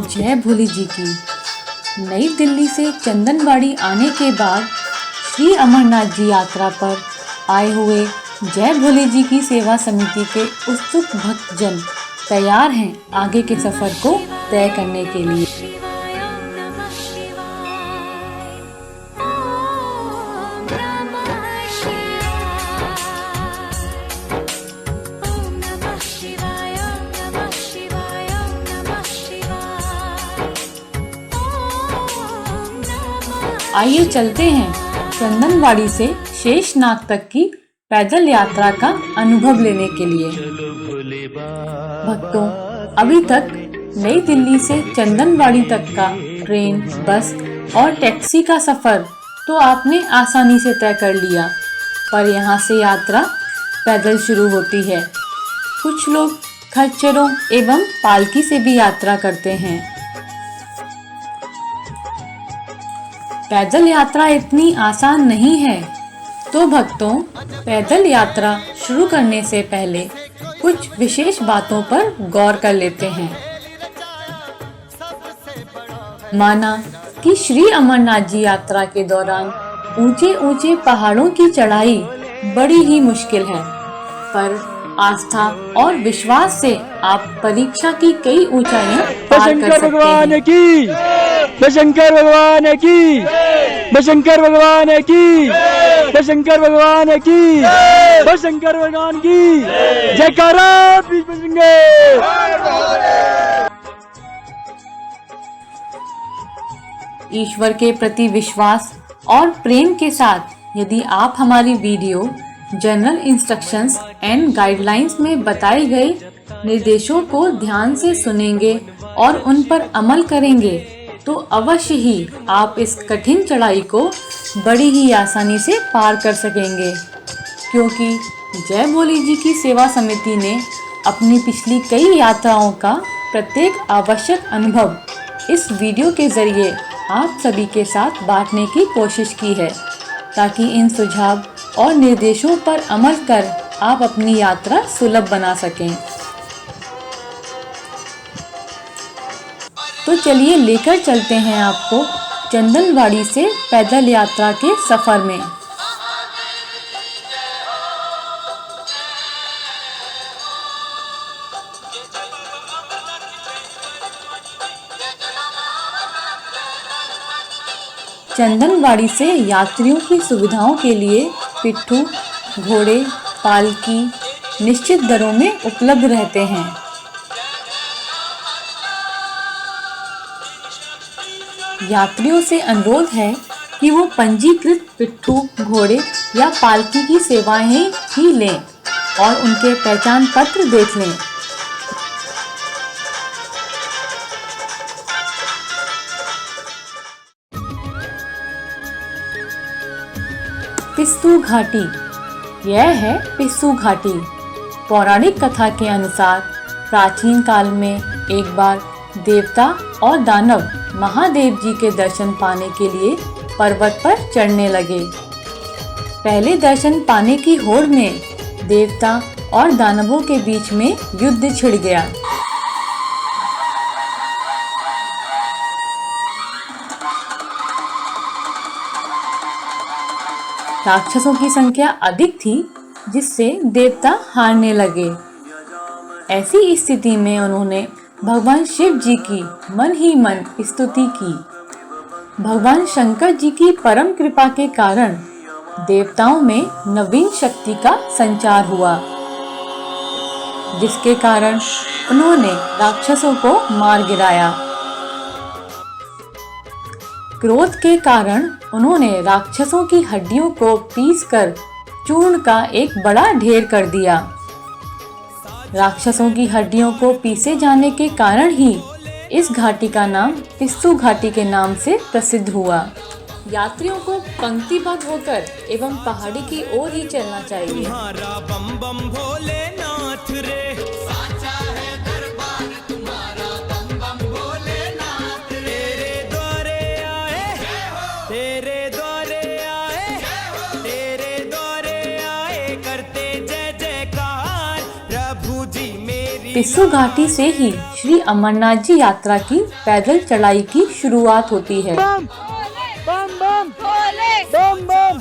जय भोले जी की। नई दिल्ली से चंदनबाड़ी आने के बाद श्री अमरनाथ जी यात्रा पर आए हुए जय भोले जी की सेवा समिति के उत्सुक भक्तजन तैयार हैं आगे के सफर को तय करने के लिए। आइए चलते हैं चंदनबाड़ी से शेषनाग तक की पैदल यात्रा का अनुभव लेने के लिए। भक्तों, अभी तक नई दिल्ली से चंदनबाड़ी तक का ट्रेन, बस और टैक्सी का सफर तो आपने आसानी से तय कर लिया, पर यहाँ से यात्रा पैदल शुरू होती है। कुछ लोग खच्चरों एवं पालकी से भी यात्रा करते हैं। पैदल यात्रा इतनी आसान नहीं है, तो भक्तों, पैदल यात्रा शुरू करने से पहले कुछ विशेष बातों पर गौर कर लेते हैं। माना कि श्री अमरनाथ जी यात्रा के दौरान ऊंचे ऊंचे पहाड़ों की चढ़ाई बड़ी ही मुश्किल है, पर आस्था और विश्वास से आप परीक्षा की कई ऊंचाइयां पार कर सकते हैं। शंकर भगवान की, शंकर भगवान की, शंकर भगवान की, शंकर भगवान की जयकारा। ईश्वर के प्रति विश्वास और प्रेम के साथ यदि आप हमारी video general instructions and guidelines में बताए गए निर्देशों को ध्यान से सुनेंगे और उन पर अमल करेंगे, तो अवश्य ही आप इस कठिन चढ़ाई को बड़ी ही आसानी से पार कर सकेंगे, क्योंकि जय भोले जी की सेवा समिति ने अपनी पिछली कई यात्राओं का प्रत्येक आवश्यक अनुभव इस वीडियो के जरिए आप सभी के साथ बांटने की कोशिश की है, ताकि इन सुझाव और निर्देशों पर अमल कर आप अपनी यात्रा सुलभ बना सकें। तो चलिए लेकर चलते हैं आपको चंदनबाड़ी से पैदल यात्रा के सफर में। चंदनबाड़ी से यात्रियों की सुविधाओं के लिए पिट्ठू, घोड़े, पालकी निश्चित दरों में उपलब्ध रहते हैं। यात्रियों से अनुरोध है कि वो पंजीकृत पिट्ठू, घोड़े या पालकी की सेवाएं ही लें और उनके पहचान पत्र देख लें। पिस्सू घाटी, यह है पिस्सू घाटी। पौराणिक कथा के अनुसार प्राचीन काल में एक बार देवता और दानव महादेव जी के दर्शन पाने के लिए पर्वत पर चढ़ने लगे। पहले दर्शन पाने की होड़ में देवता और दानवों के बीच में युद्ध छिड़ गया। राक्षसों की संख्या अधिक थी, जिससे देवता हारने लगे। ऐसी स्थिति में उन्होंने भगवान शिव जी की मन ही मन स्तुति की। भगवान शंकर जी की परम कृपा के कारण देवताओं में नवीन शक्ति का संचार हुआ, जिसके कारण उन्होंने राक्षसों को मार गिराया। क्रोध के कारण उन्होंने राक्षसों की हड्डियों को पीसकर चूर्ण का एक बड़ा ढेर कर दिया। राक्षसों की हड्डियों को पीसे जाने के कारण ही इस घाटी का नाम पिस्सू घाटी के नाम से प्रसिद्ध हुआ। यात्रियों को पंक्तिबद्ध होकर एवं पहाड़ी की ओर ही चलना चाहिए। तुम्हारा बम बम भोलेनाथ रे, साचा है दरबार तुम्हारा बम बम भोलेनाथ रे। तेरे द्वारे आए, तेरे द्वारे आए, तेरे द्वारे आए, करते जय जयकार प्रभु जी मेरी। पिस्सू घाटी से ही श्री अमरनाथ जी यात्रा की पैदल चढ़ाई की शुरुआत होती है। बम बम बम बम बम बम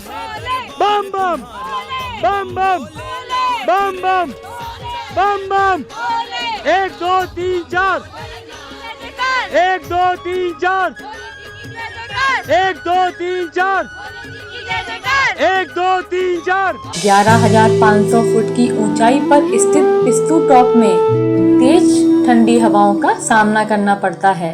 बम बम बम बम बम बम बम 1 2 3 4 1 2 3 4 1 2 3 4 1 2 3 4। 11,500 फुट की ऊंचाई पर स्थित पिस्सू टॉप में तेज ठंडी हवाओं का सामना करना पड़ता है।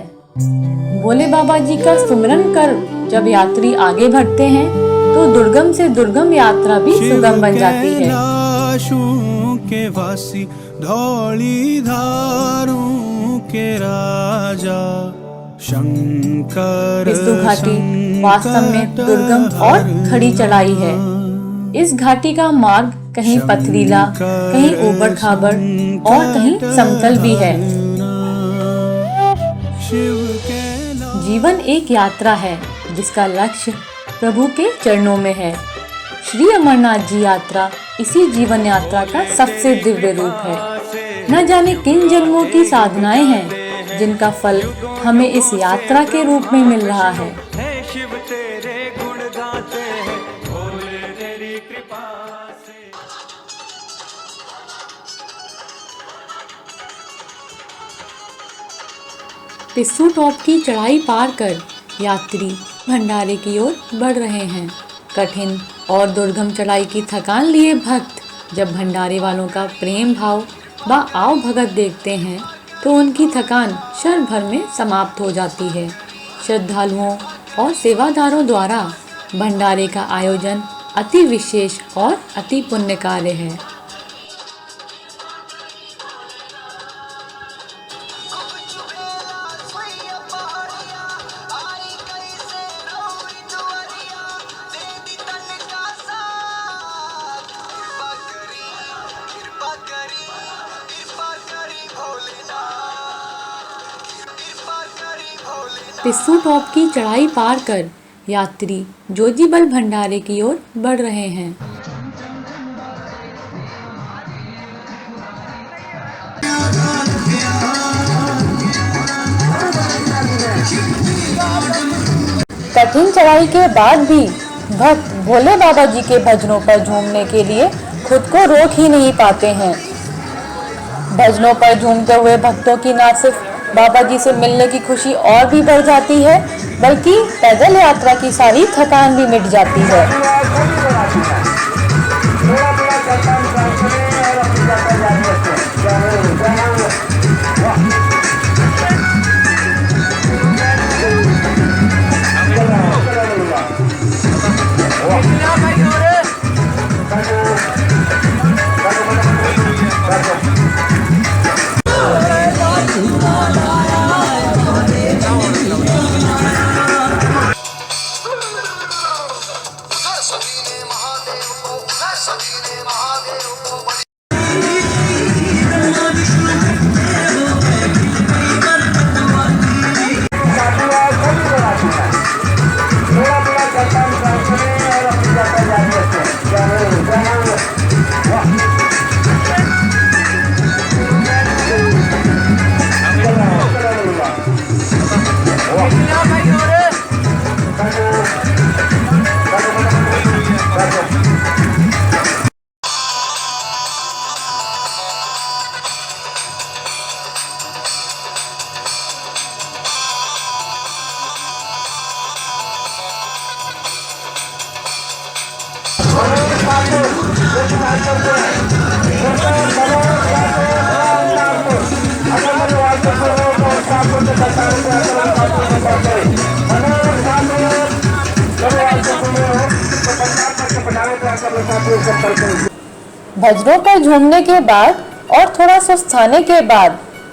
भोले बाबा जी का सुमिरन कर जब यात्री आगे बढ़ते हैं तो दुर्गम से दुर्गम यात्रा भी सुगम बन जाती है। कैलाशों के वासी धौली धारों के राजा शंकर। पिस्सू घाटी वास्तव में दुर्गम और खड़ी चढ़ाई है। इस घाटी का मार्ग कहीं पथरीला, कहीं ऊबड़ खाबड़ और कहीं समतल भी है। जीवन एक यात्रा है जिसका लक्ष्य प्रभु के चरणों में है। श्री अमरनाथ जी यात्रा इसी जीवन यात्रा का सबसे दिव्य रूप है। न जाने किन जन्मों की साधनाएं हैं जिनका फल हमें इस यात्रा के रूप में मिल रहा है। शिव तेरे गुण गाते हैं, भोले तेरी कृपा से। पिस्सू टॉप की चढ़ाई पार कर यात्री भंडारे की ओर बढ़ रहे हैं। कठिन और दुर्गम चढ़ाई की थकान लिए भक्त जब भंडारे वालों का प्रेम भाव व आव भगत देखते हैं तो उनकी थकान क्षण भर में समाप्त हो जाती है। श्रद्धालुओं और सेवादारों द्वारा भंडारे का आयोजन अति विशेष और अति पुण्य कार्य है। पिस्सू टॉप की चढ़ाई पार कर यात्री जोजीबल भंडारे की ओर बढ़ रहे हैं। कठिन चढ़ाई के बाद भी भक्त भोले बाबा जी के भजनों पर झूमने के लिए खुद को रोक ही नहीं पाते हैं। भजनों पर झूमते हुए भक्तों की न सिर्फ बाबा जी से मिलने की खुशी और भी बढ़ जाती है बल्कि पैदल यात्रा की सारी थकान भी मिट जाती है। भजनों पर झूमने के बाद और थोड़ा सुस्ताने के बाद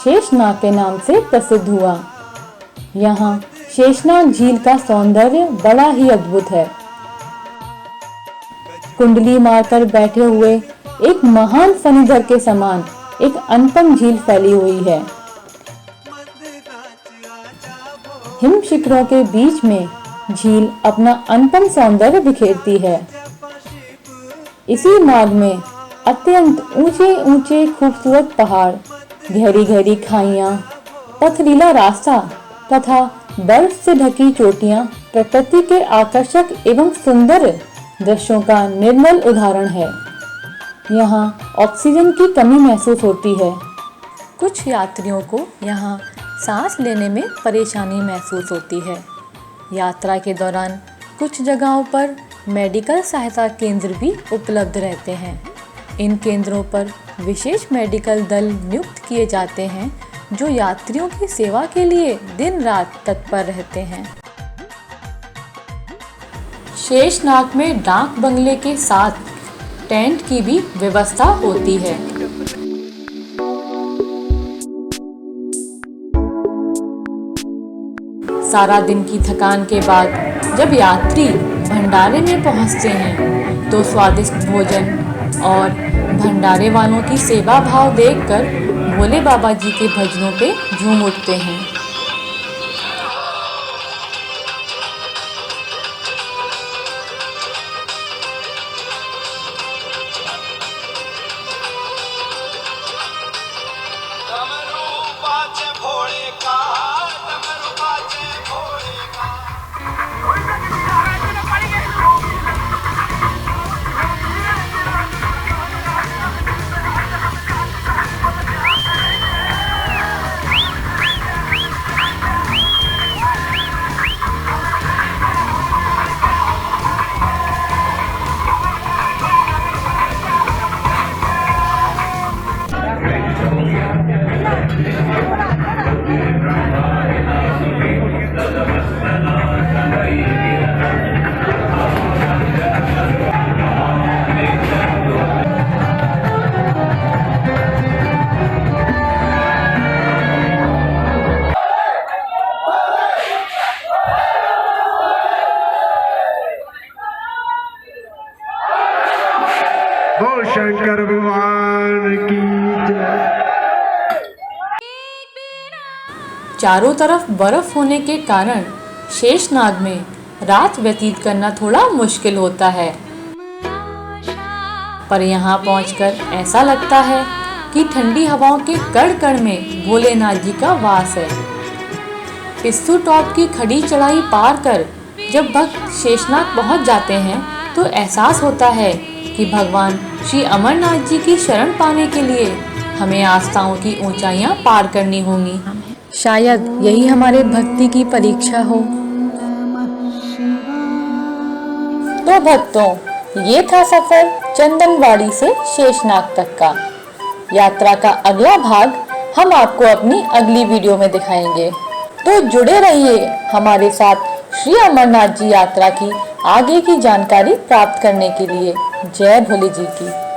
शेषनाग के नाम से प्रसिद्ध हुआ। यहाँ शेषनाग झील का सौंदर्य बड़ा ही अद्भुत है। कुंडली मारकर बैठे हुए एक महान फणीधर के समान एक अनुपम झील फैली हुई है। हिम शिखरों के बीच में झील अपना अनुपम सौंदर्य बिखेरती है। इसी मार्ग में अत्यंत ऊंचे ऊंचे खूबसूरत पहाड़, गहरी गहरी खाइयां, पथरीला रास्ता तथा बर्फ से ढकी चोटियां प्रकृति के आकर्षक एवं सुंदर दृश्यों का निर्मल उदाहरण है। यहाँ ऑक्सीजन की कमी महसूस होती है। कुछ यात्रियों को यहाँ सांस लेने में परेशानी महसूस होती है। यात्रा के दौरान कुछ जगहों पर मेडिकल सहायता केंद्र भी उपलब्ध रहते हैं। इन केंद्रों पर विशेष मेडिकल दल नियुक्त किए जाते हैं जो यात्रियों की सेवा के लिए दिन रात तत्पर रहते हैं। शेषनाग में डाक बंगले के साथ टेंट की भी व्यवस्था होती है। सारा दिन की थकान के बाद जब यात्री भंडारे में पहुंचते हैं तो स्वादिष्ट भोजन और भंडारे वालों की सेवा भाव देखकर भोले बाबा जी के भजनों पे झूम उठते हैं। बोल शंकर भगवान की जय। चारों तरफ बर्फ होने के कारण शेषनाग में रात व्यतीत करना थोड़ा मुश्किल होता है, पर यहाँ पहुंचकर ऐसा लगता है कि ठंडी हवाओं के कण कण में भोलेनाथ जी का वास है। पिस्सू टॉप की खड़ी चढ़ाई पार कर जब भक्त शेषनाग पहुंच जाते हैं तो एहसास होता है कि भगवान श्री अमरनाथ जी की शरण पाने के लिए हमें आस्थाओं की ऊंचाइयां पार करनी होंगी। शायद यही हमारे भक्ति की परीक्षा हो। तो भक्तों, ये था सफर चंदनवाड़ी से शेषनाग तक का। यात्रा का अगला भाग हम आपको अपनी अगली वीडियो में दिखाएंगे, तो जुड़े रहिए हमारे साथ श्री अमरनाथ जी यात्रा की आगे की जानकारी प्राप्त करने के लिए। जय भोले जी की।